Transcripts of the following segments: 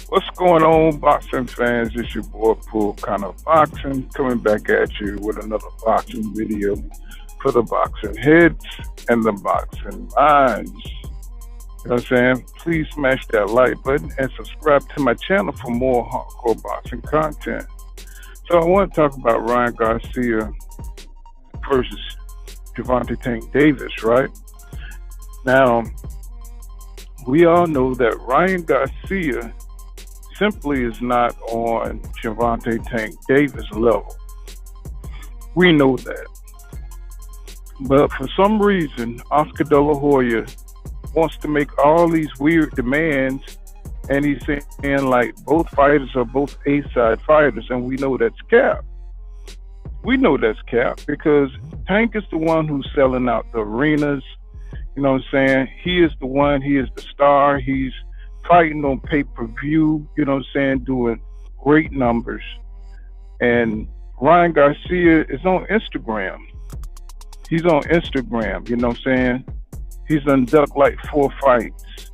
What's going on, boxing fans? It's your boy Pool Kind of Boxing, coming back at you with another boxing video for the boxing heads and the boxing minds. You know what I'm saying? Please smash that like button and subscribe to my channel for more hardcore boxing content. So I want to talk about Ryan Garcia versus Gervonta Tank Davis, right? Now, we all know that Ryan Garcia simply is not on Gervonta Tank Davis level. We know that. But for some reason, Oscar De La Hoya wants to make all these weird demands, and he's saying like both fighters are both A-side fighters, and we know that's cap. We know that's cap because Tank is the one who's selling out the arenas. You know what I'm saying? He is the one, he is the star, he's fighting on pay-per-view, you know what I'm saying, doing great numbers. And Ryan Garcia is on Instagram. He's on Instagram, you know what I'm saying? He's done ducked like 4 fights,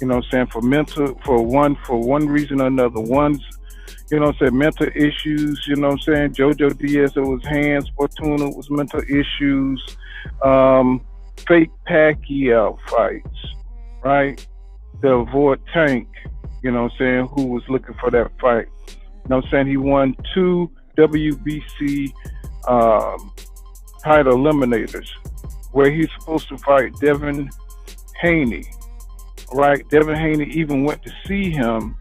you know what I'm saying, for one reason or another. One's, you know what I'm saying, mental issues, you know what I'm saying? Jojo Diaz, it was hands, Fortuna was mental issues, fake Pacquiao fights, right? To avoid Tank, you know what I'm saying, who was looking for that fight. You know what I'm saying? He won 2 WBC title eliminators where he's supposed to fight Devin Haney, right? Devin Haney even went to see him,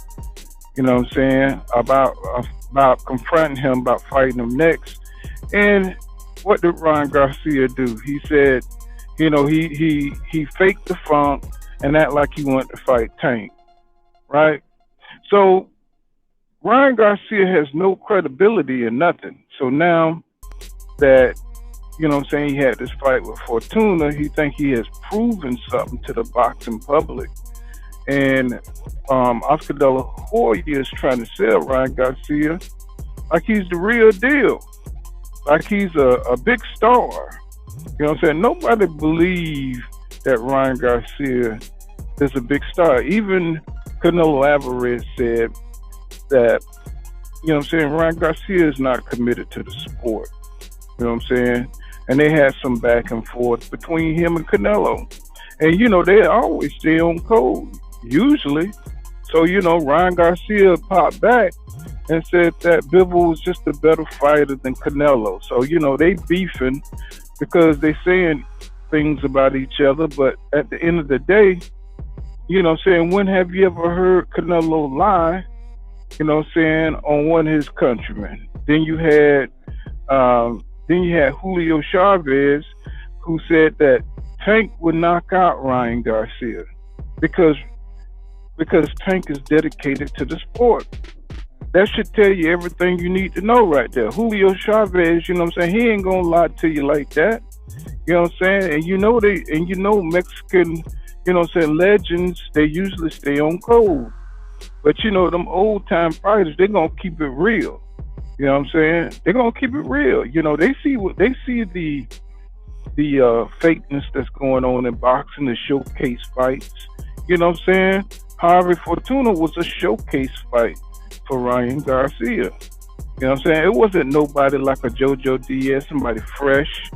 you know what I'm saying, about confronting him about fighting him next. And what did Ryan Garcia do? He said, you know, he faked the funk and act like he wanted to fight Tank, right? So Ryan Garcia has no credibility in nothing. So now that, you know what I'm saying, he had this fight with Fortuna, he think he has proven something to the boxing public. And Oscar De La Hoya is trying to sell Ryan Garcia like he's the real deal, like he's a big star. You know what I'm saying? Nobody believes that Ryan Garcia is a big star. Even Canelo Alvarez said that, you know what I'm saying, Ryan Garcia is not committed to the sport. You know what I'm saying? And they had some back and forth between him and Canelo. And, you know, they always stay on code, usually. So, you know, Ryan Garcia popped back and said that Bivol was just a better fighter than Canelo. So, you know, they beefing because they saying things about each other, but at the end of the day, you know what I'm saying, when have you ever heard Canelo lie, you know what I'm saying, on one of his countrymen? Then you had Julio Chavez, who said that Tank would knock out Ryan Garcia because Tank is dedicated to the sport. That should tell you everything you need to know right there. Julio Chavez, you know what I'm saying, he ain't gonna lie to you like that. You know what I'm saying? And you know Mexican, you know what I'm saying, legends, they usually stay on code. But you know, them old time fighters, they're gonna keep it real. You know what I'm saying? They're gonna keep it real. You know, they see the fakeness that's going on in boxing, the showcase fights. You know what I'm saying? However, Fortuna was a showcase fight for Ryan Garcia. You know what I'm saying? It wasn't nobody like a Jojo Diaz, somebody fresh.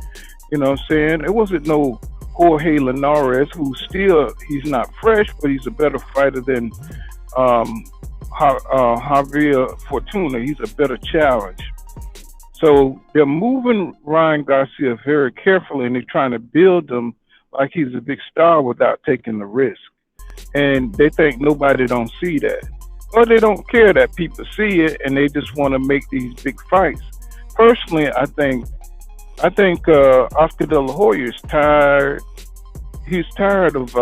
You know what I'm saying? It wasn't no Jorge Linares, he's not fresh, but he's a better fighter than Javier Fortuna. He's a better challenge. So they're moving Ryan Garcia very carefully, and they're trying to build him like he's a big star without taking the risk. And they think nobody don't see that. Or they don't care that people see it, and they just want to make these big fights. Personally, I think Oscar De La Hoya is tired. He's tired of,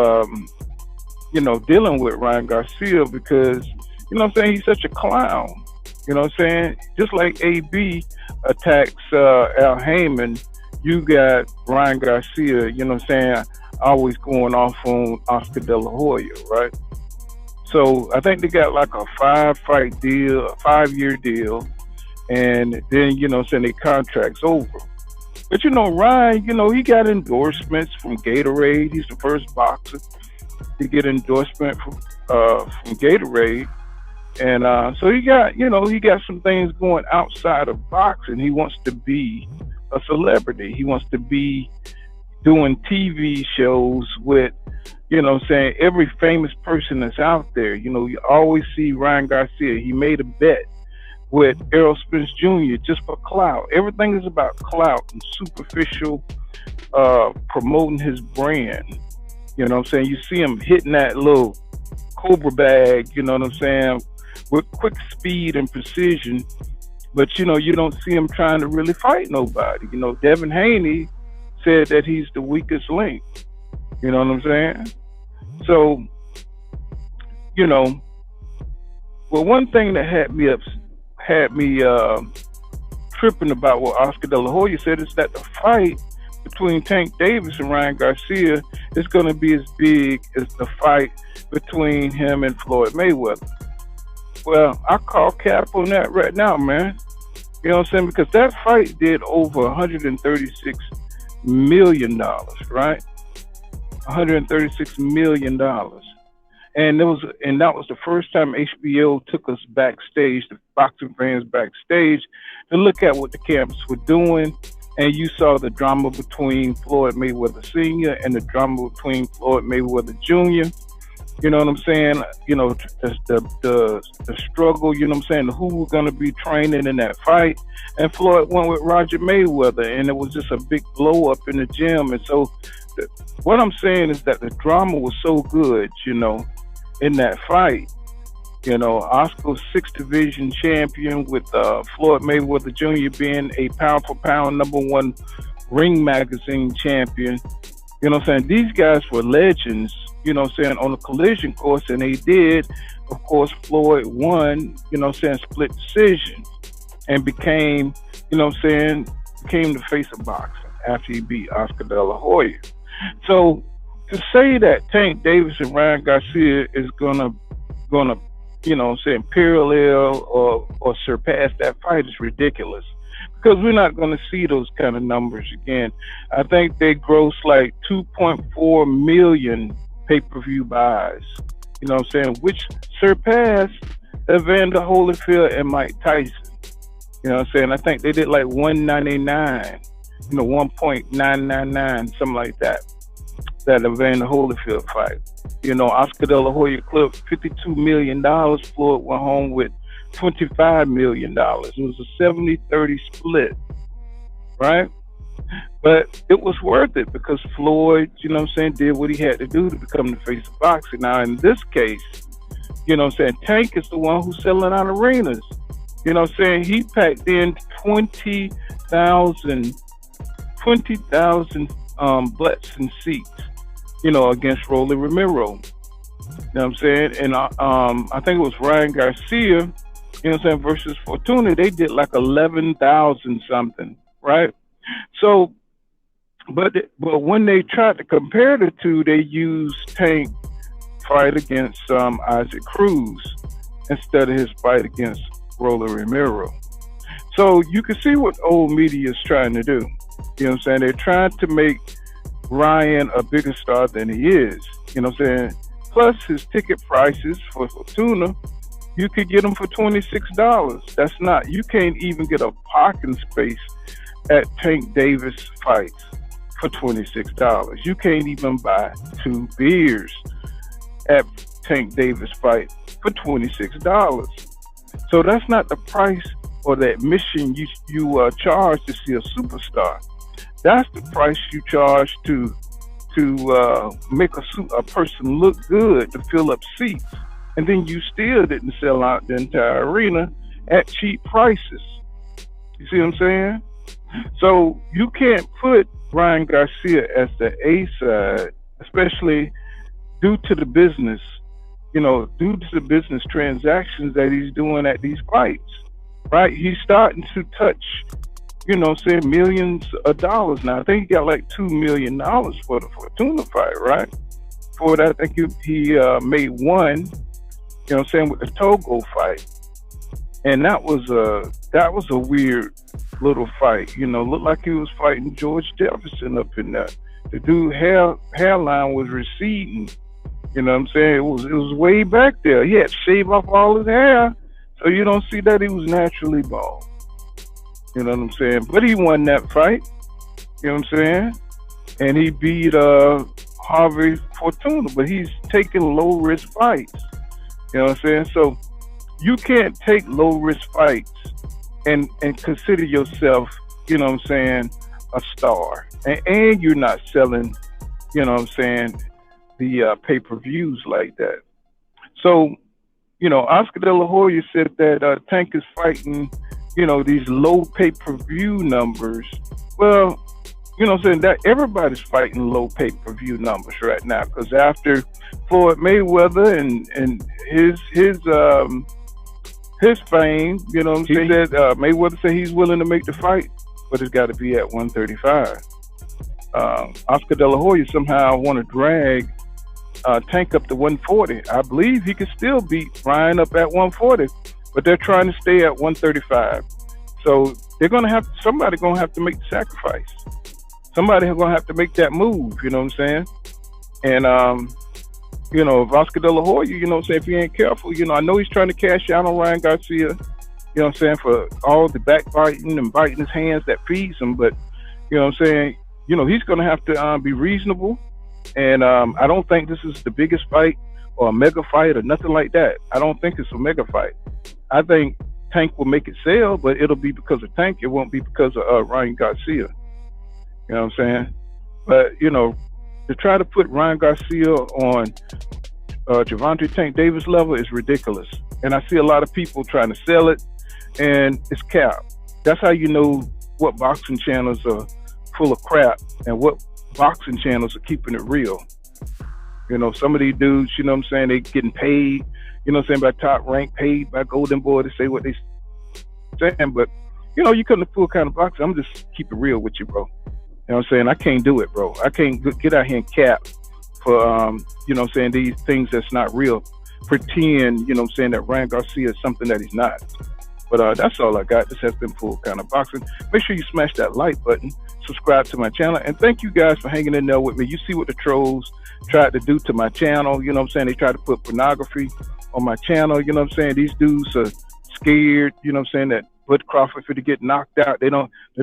you know, dealing with Ryan Garcia because, you know what I'm saying, he's such a clown. You know what I'm saying? Just like AB attacks Al Heyman, you got Ryan Garcia, you know what I'm saying, always going off on Oscar De La Hoya, right? So I think they got like a 5 fight deal, a 5 year deal, and then, you know what I'm saying, their contract's over. But you know, Ryan, you know, he got endorsements from Gatorade. He's the first boxer to get endorsement from Gatorade. And so he got, you know, he got some things going outside of boxing. He wants to be a celebrity. He wants to be doing TV shows with, you know, saying every famous person that's out there. You know, you always see Ryan Garcia. He made a bet with Errol Spence Jr. just for clout. Everything is about clout and superficial promoting his brand. You know what I'm saying? You see him hitting that little Cobra bag, you know what I'm saying, with quick speed and precision, but you know, you don't see him trying to really fight nobody. You know, Devin Haney said that he's the weakest link. You know what I'm saying? So, you know, well, one thing that had me tripping about what Oscar De La Hoya said is that the fight between Tank Davis and Ryan Garcia is going to be as big as the fight between him and Floyd Mayweather. Well, I call cap on that right now, man. You know what I'm saying? Because that fight did over $136 million, right? $136 million. And that was the first time HBO took us backstage, the boxing fans backstage, to look at what the camps were doing. And you saw the drama between Floyd Mayweather Sr. and the drama between Floyd Mayweather Jr. You know what I'm saying? You know, the struggle, you know what I'm saying, who were going to be training in that fight. And Floyd went with Roger Mayweather, and it was just a big blow up in the gym. And so what I'm saying is that the drama was so good, you know, in that fight. You know, Oscar 6 division champion with Floyd Mayweather Jr. being a pound for pound #1 Ring Magazine champion. You know what I'm saying? These guys were legends, you know what I'm saying, on the collision course, and they did. Of course, Floyd won, you know what I'm saying, split decision, and became, you know what I'm saying, became the face of boxing after he beat Oscar De La Hoya. So to say that Tank Davis and Ryan Garcia is gonna you know what I'm saying, parallel or surpass that fight is ridiculous, because we're not going to see those kind of numbers again. I think they gross like 2.4 million pay-per-view buys, you know what I'm saying, which surpassed Evander Holyfield and Mike Tyson. You know what I'm saying? I think they did like 199, you know, 1.999, something like that. That Evander Holyfield fight. You know, Oscar De La Hoya clipped $52 million. Floyd went home with $25 million. It was a 70-30 split, right? But it was worth it because Floyd, you know what I'm saying, did what he had to do to become the face of boxing. Now, in this case, you know what I'm saying, Tank is the one who's selling out arenas. You know what I'm saying? He packed in 20,000 butts and seats, you know, against Rolly Romero. You know what I'm saying? And I think it was Ryan Garcia, you know what I'm saying, versus Fortuna. They did like 11,000 something, right? So, but when they tried to compare the two, they used Tank fight against Isaac Cruz instead of his fight against Rolly Romero. So you can see what old media is trying to do. You know what I'm saying? They're trying to make Ryan a bigger star than he is. You know what I'm saying? Plus his ticket prices for Fortuna, you could get them for $26. That's not, you can't even get a parking space at Tank Davis fights for $26. You can't even buy 2 beers at Tank Davis fight for $26. So that's not the price or the admission you charge to see a superstar. That's the price you charge to make a person look good, to fill up seats. And then you still didn't sell out the entire arena at cheap prices. You see what I'm saying? So you can't put Ryan Garcia as the A side, especially due to the business, you know, due to the business transactions that he's doing at these fights. right? He's starting to touch, millions of dollars now. I think he got like $2 million for the Fortuna fight, right? For that, I think he made one, with the Togo fight, and that was a weird little fight. Looked like he was fighting George Jefferson up in there. The dude hairline was receding. You know what I'm saying? It was way back there. He had to shave off all his hair, so you don't see that he was naturally bald. You know what I'm saying? But he won that fight. You know what I'm saying? And he beat Harvey Fortuna, but he's taking low risk fights. You know what I'm saying? So you can't take low risk fights and consider yourself, you know what I'm saying, a star. And you're not selling, you know what I'm saying, the pay-per-views like that. So, Oscar De La Hoya said that Tank is fighting, these low pay-per-view numbers. Well, you know what I'm saying, that everybody's fighting low pay-per-view numbers right now, because after Floyd Mayweather and his fame, you know what I'm saying, he said Mayweather said he's willing to make the fight, but it's got to be at 135. Oscar De La Hoya somehow want to drag Tank up to 140. I believe he could still beat Ryan up at 140, but they're trying to stay at 135. So somebody gonna have to make the sacrifice. Somebody gonna have to make that move. You know what I'm saying? And if Oscar De La Hoya, you know what I'm saying, if he ain't careful, I know he's trying to cash out on Ryan Garcia. You know what I'm saying, for all the backbiting and biting his hands that feeds him. But you know what I'm saying, he's gonna have to be reasonable. And I don't think this is the biggest fight or a mega fight or nothing like that. I don't think it's a mega fight. I think Tank will make it sell, but it'll be because of Tank. It won't be because of Ryan Garcia. You know what I'm saying? But, to try to put Ryan Garcia on Gervonta Tank Davis level is ridiculous. And I see a lot of people trying to sell it, and it's cap. That's how you know what boxing channels are full of crap and what boxing channels are keeping it real. Some of these dudes, you know what I'm saying, they getting paid, you know what I'm saying, by Top Rank, paid by Golden Boy to say what they saying. But, you couldn't afford kind of boxing. I'm just keep it real with you, bro. You know what I'm saying? I can't do it, bro. I can't get out here and cap for, you know what I'm saying, these things that's not real. Pretend, you know what I'm saying, that Ryan Garcia is something that he's not. But that's all I got. This has been Full Kind of Boxing. Make sure you smash that like button, subscribe to my channel, and thank you guys for hanging in there with me. You see what the trolls tried to do to my channel. You know what I'm saying? They tried to put pornography on my channel. You know what I'm saying? These dudes are scared, you know what I'm saying, that Bud Crawford for to get knocked out. They're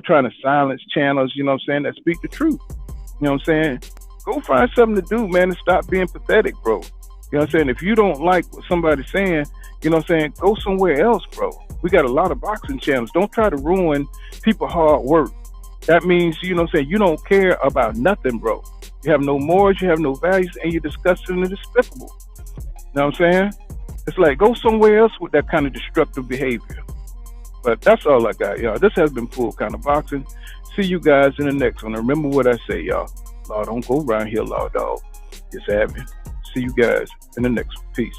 trying to silence channels, you know what I'm saying, that speak the truth. You know what I'm saying? Go find something to do, man, and stop being pathetic, bro. You know what I'm saying? If you don't like what somebody's saying, you know what I'm saying, go somewhere else, bro. We got a lot of boxing channels. Don't try to ruin people's hard work. That means, you know what I'm saying, you don't care about nothing, bro. You have no morals, you have no values, and you're disgusting and despicable. You know what I'm saying? It's like, go somewhere else with that kind of destructive behavior. But that's all I got, y'all. This has been Full Kind of Boxing. See you guys in the next one. Remember what I say, y'all. Law don't go around here, law dog. Just have it. See you guys in the next one. Peace.